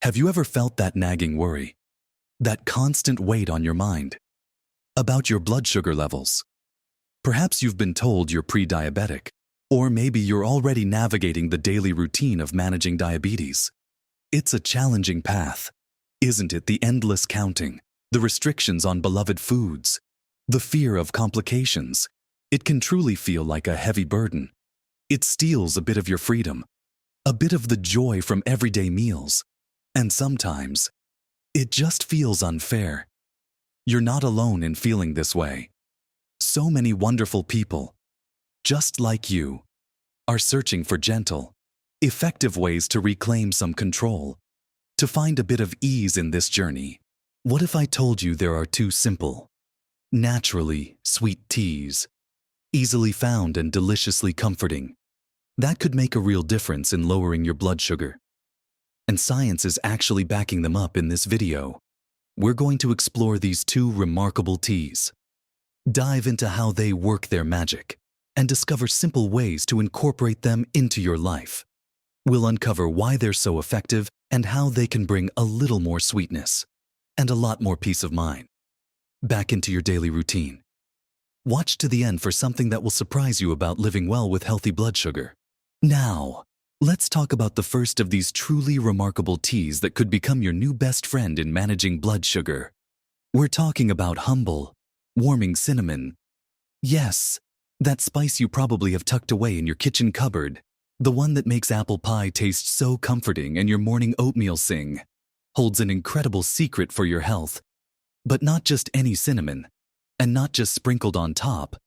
Have you ever felt that nagging worry? That constant weight on your mind? About your blood sugar levels? Perhaps you've been told you're pre-diabetic, or maybe you're already navigating the daily routine of managing diabetes. It's a challenging path, isn't it? The endless counting, the restrictions on beloved foods, the fear of complications. It can truly feel like a heavy burden. It steals a bit of your freedom, a bit of the joy from everyday meals. And sometimes, it just feels unfair. You're not alone in feeling this way. So many wonderful people, just like you, are searching for gentle, effective ways to reclaim some control, to find a bit of ease in this journey. What if I told you there are two simple, naturally sweet teas, easily found and deliciously comforting, that could make a real difference in lowering your blood sugar? And science is actually backing them up in this video. We're going to explore these two remarkable teas, dive into how they work their magic, and discover simple ways to incorporate them into your life. We'll uncover why they're so effective and how they can bring a little more sweetness and a lot more peace of mind back into your daily routine. Watch to the end for something that will surprise you about living well with healthy blood sugar. Now, let's talk about the first of these truly remarkable teas that could become your new best friend in managing blood sugar. We're talking about humble, warming cinnamon. Yes, that spice you probably have tucked away in your kitchen cupboard, the one that makes apple pie taste so comforting and your morning oatmeal sing, holds an incredible secret for your health. But not just any cinnamon, and not just sprinkled on top.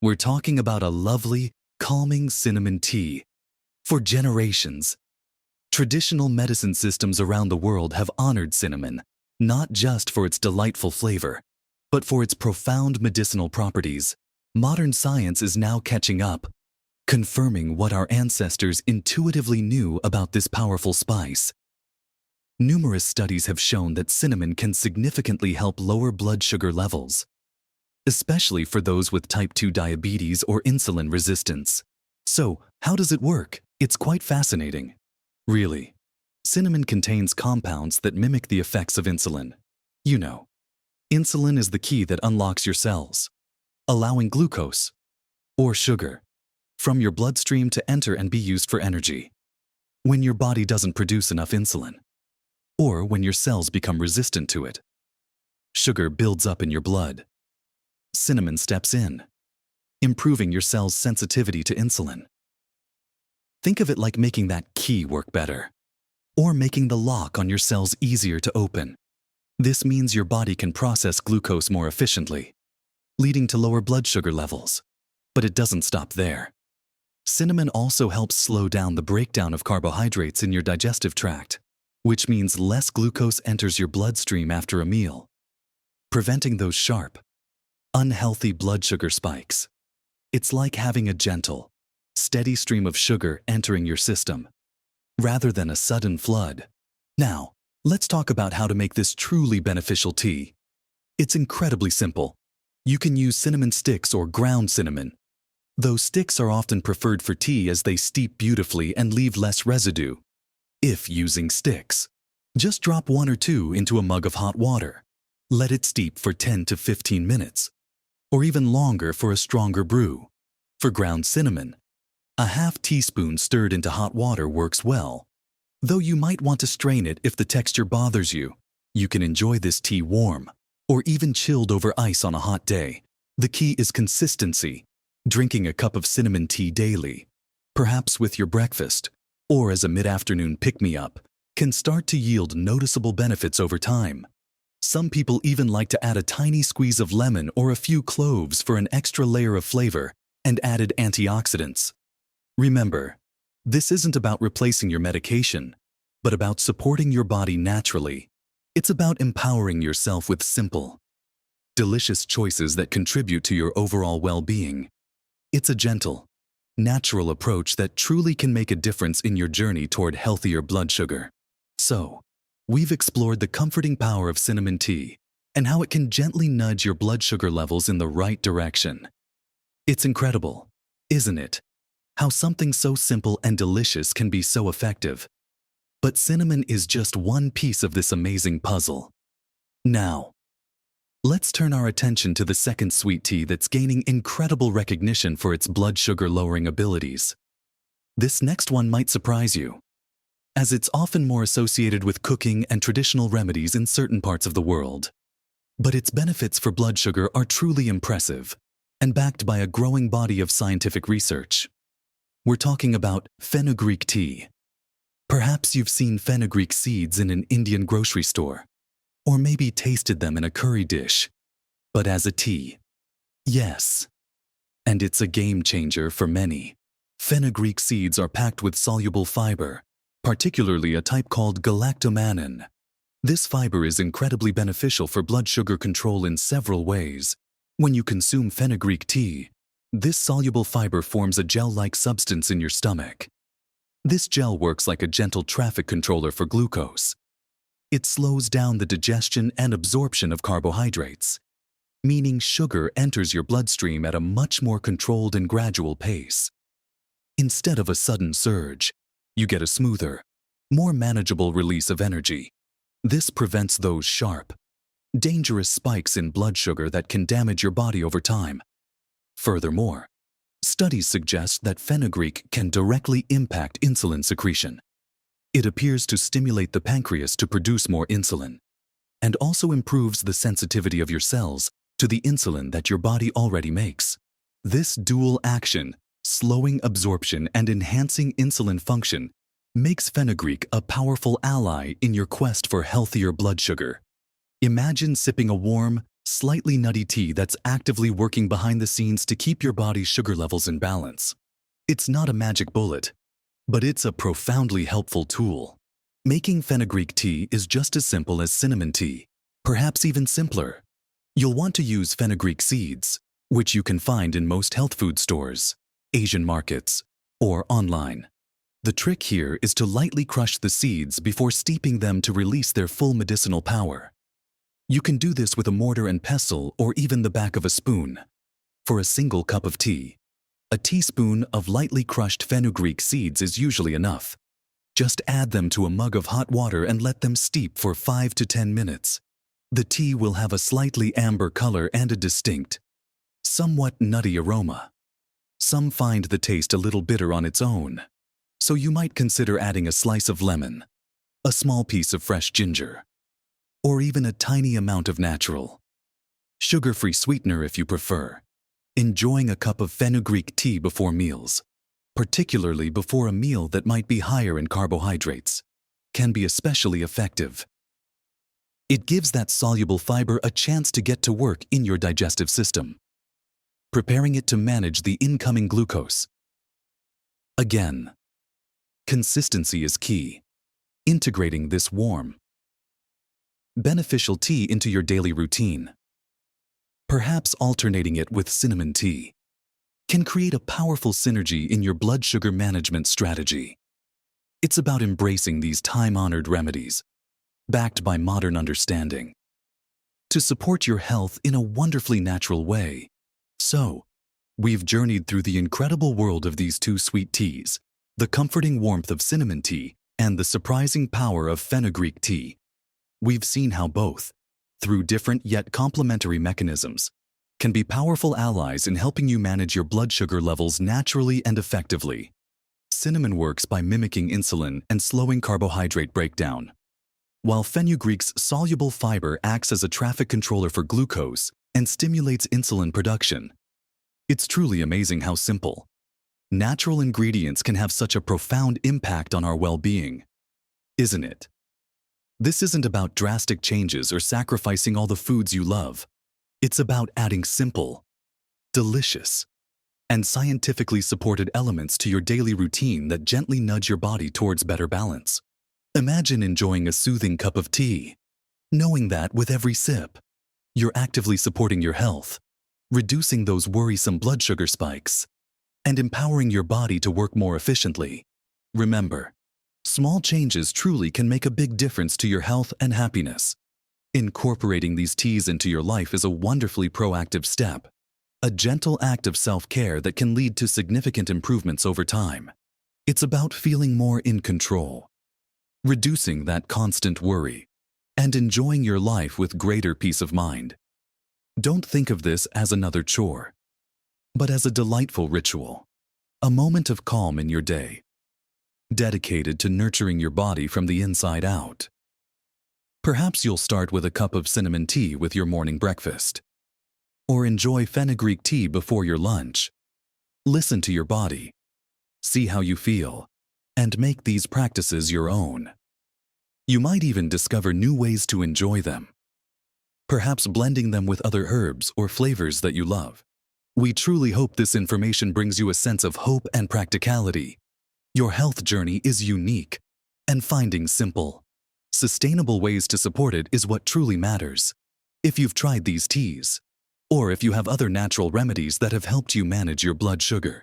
We're talking about a lovely, calming cinnamon tea. For generations, traditional medicine systems around the world have honored cinnamon, not just for its delightful flavor, but for its profound medicinal properties. Modern science is now catching up, confirming what our ancestors intuitively knew about this powerful spice. Numerous studies have shown that cinnamon can significantly help lower blood sugar levels, especially for those with type 2 diabetes or insulin resistance. So, how does it work? It's quite fascinating. Really, cinnamon contains compounds that mimic the effects of insulin. You know, insulin is the key that unlocks your cells, allowing glucose, or sugar, from your bloodstream to enter and be used for energy. When your body doesn't produce enough insulin, or when your cells become resistant to it, sugar builds up in your blood. Cinnamon steps in, improving your cell's sensitivity to insulin. Think of it like making that key work better, or making the lock on your cells easier to open. This means your body can process glucose more efficiently, leading to lower blood sugar levels. But it doesn't stop there. Cinnamon also helps slow down the breakdown of carbohydrates in your digestive tract, which means less glucose enters your bloodstream after a meal, preventing those sharp, unhealthy blood sugar spikes. It's like having a gentle, steady stream of sugar entering your system, rather than a sudden flood. Now, let's talk about how to make this truly beneficial tea. It's incredibly simple. You can use cinnamon sticks or ground cinnamon. Those sticks are often preferred for tea as they steep beautifully and leave less residue. If using sticks, just drop 1 or 2 into a mug of hot water. Let it steep for 10 to 15 minutes, or even longer for a stronger brew. For ground cinnamon, a half teaspoon stirred into hot water works well. Though you might want to strain it if the texture bothers you. You can enjoy this tea warm, or even chilled over ice on a hot day. The key is consistency. Drinking a cup of cinnamon tea daily, perhaps with your breakfast, or as a mid-afternoon pick-me-up, can start to yield noticeable benefits over time. Some people even like to add a tiny squeeze of lemon or a few cloves for an extra layer of flavor and added antioxidants. Remember, this isn't about replacing your medication, but about supporting your body naturally. It's about empowering yourself with simple, delicious choices that contribute to your overall well-being. It's a gentle, natural approach that truly can make a difference in your journey toward healthier blood sugar. So, we've explored the comforting power of cinnamon tea and how it can gently nudge your blood sugar levels in the right direction. It's incredible, isn't it? How something so simple and delicious can be so effective. But cinnamon is just one piece of this amazing puzzle. Now, let's turn our attention to the second sweet tea that's gaining incredible recognition for its blood sugar lowering abilities. This next one might surprise you, as it's often more associated with cooking and traditional remedies in certain parts of the world. But its benefits for blood sugar are truly impressive and backed by a growing body of scientific research. We're talking about fenugreek tea. Perhaps you've seen fenugreek seeds in an Indian grocery store, or maybe tasted them in a curry dish. But as a tea, yes. And it's a game changer for many. Fenugreek seeds are packed with soluble fiber, particularly a type called galactomannan. This fiber is incredibly beneficial for blood sugar control in several ways. When you consume fenugreek tea, this soluble fiber forms a gel-like substance in your stomach. This gel works like a gentle traffic controller for glucose. It slows down the digestion and absorption of carbohydrates, meaning sugar enters your bloodstream at a much more controlled and gradual pace. Instead of a sudden surge, you get a smoother, more manageable release of energy. This prevents those sharp, dangerous spikes in blood sugar that can damage your body over time. Furthermore, studies suggest that fenugreek can directly impact insulin secretion. It appears to stimulate the pancreas to produce more insulin, and also improves the sensitivity of your cells to the insulin that your body already makes. This dual action, slowing absorption and enhancing insulin function, makes fenugreek a powerful ally in your quest for healthier blood sugar. Imagine sipping a warm, slightly nutty tea that's actively working behind the scenes to keep your body's sugar levels in balance. It's not a magic bullet, but it's a profoundly helpful tool. Making fenugreek tea is just as simple as cinnamon tea, perhaps even simpler. You'll want to use fenugreek seeds, which you can find in most health food stores, Asian markets, or online. The trick here is to lightly crush the seeds before steeping them to release their full medicinal power. You can do this with a mortar and pestle or even the back of a spoon. For a single cup of tea, a teaspoon of lightly crushed fenugreek seeds is usually enough. Just add them to a mug of hot water and let them steep for 5 to 10 minutes. The tea will have a slightly amber color and a distinct, somewhat nutty aroma. Some find the taste a little bitter on its own, so you might consider adding a slice of lemon, a small piece of fresh ginger, or even a tiny amount of natural, sugar-free sweetener if you prefer. Enjoying a cup of fenugreek tea before meals, particularly before a meal that might be higher in carbohydrates, can be especially effective. It gives that soluble fiber a chance to get to work in your digestive system, preparing it to manage the incoming glucose. Again, consistency is key. Integrating this warm, beneficial tea into your daily routine, perhaps alternating it with cinnamon tea, can create a powerful synergy in your blood sugar management strategy. It's about embracing these time-honored remedies, backed by modern understanding, to support your health in a wonderfully natural way. So, we've journeyed through the incredible world of these two sweet teas, the comforting warmth of cinnamon tea and the surprising power of fenugreek tea. We've seen how both, through different yet complementary mechanisms, can be powerful allies in helping you manage your blood sugar levels naturally and effectively. Cinnamon works by mimicking insulin and slowing carbohydrate breakdown, while fenugreek's soluble fiber acts as a traffic controller for glucose and stimulates insulin production. It's truly amazing how simple, natural ingredients can have such a profound impact on our well-being, isn't it? This isn't about drastic changes or sacrificing all the foods you love. It's about adding simple, delicious, and scientifically supported elements to your daily routine that gently nudge your body towards better balance. Imagine enjoying a soothing cup of tea, knowing that with every sip, you're actively supporting your health, reducing those worrisome blood sugar spikes, and empowering your body to work more efficiently. Remember, small changes truly can make a big difference to your health and happiness. Incorporating these teas into your life is a wonderfully proactive step, a gentle act of self-care that can lead to significant improvements over time. It's about feeling more in control, reducing that constant worry, and enjoying your life with greater peace of mind. Don't think of this as another chore, but as a delightful ritual, a moment of calm in your day, dedicated to nurturing your body from the inside out. Perhaps you'll start with a cup of cinnamon tea with your morning breakfast, or enjoy fenugreek tea before your lunch. Listen to your body, see how you feel, and make these practices your own. You might even discover new ways to enjoy them, perhaps blending them with other herbs or flavors that you love. We truly hope this information brings you a sense of hope and practicality. Your health journey is unique, and finding simple, sustainable ways to support it is what truly matters. If you've tried these teas, or if you have other natural remedies that have helped you manage your blood sugar,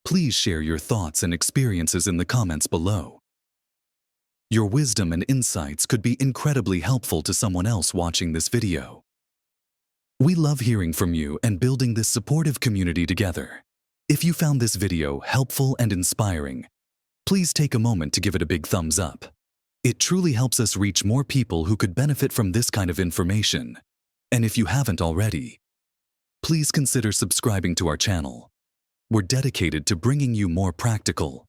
please share your thoughts and experiences in the comments below. Your wisdom and insights could be incredibly helpful to someone else watching this video. We love hearing from you and building this supportive community together. If you found this video helpful and inspiring, please take a moment to give it a big thumbs up. It truly helps us reach more people who could benefit from this kind of information. And if you haven't already, please consider subscribing to our channel. We're dedicated to bringing you more practical,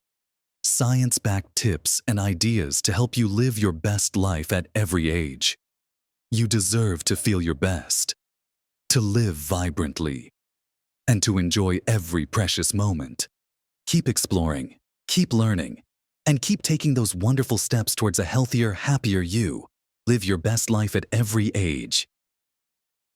science-backed tips and ideas to help you live your best life at every age. You deserve to feel your best, to live vibrantly, and to enjoy every precious moment. Keep exploring, keep learning, and keep taking those wonderful steps towards a healthier, happier you. Live your best life at every age.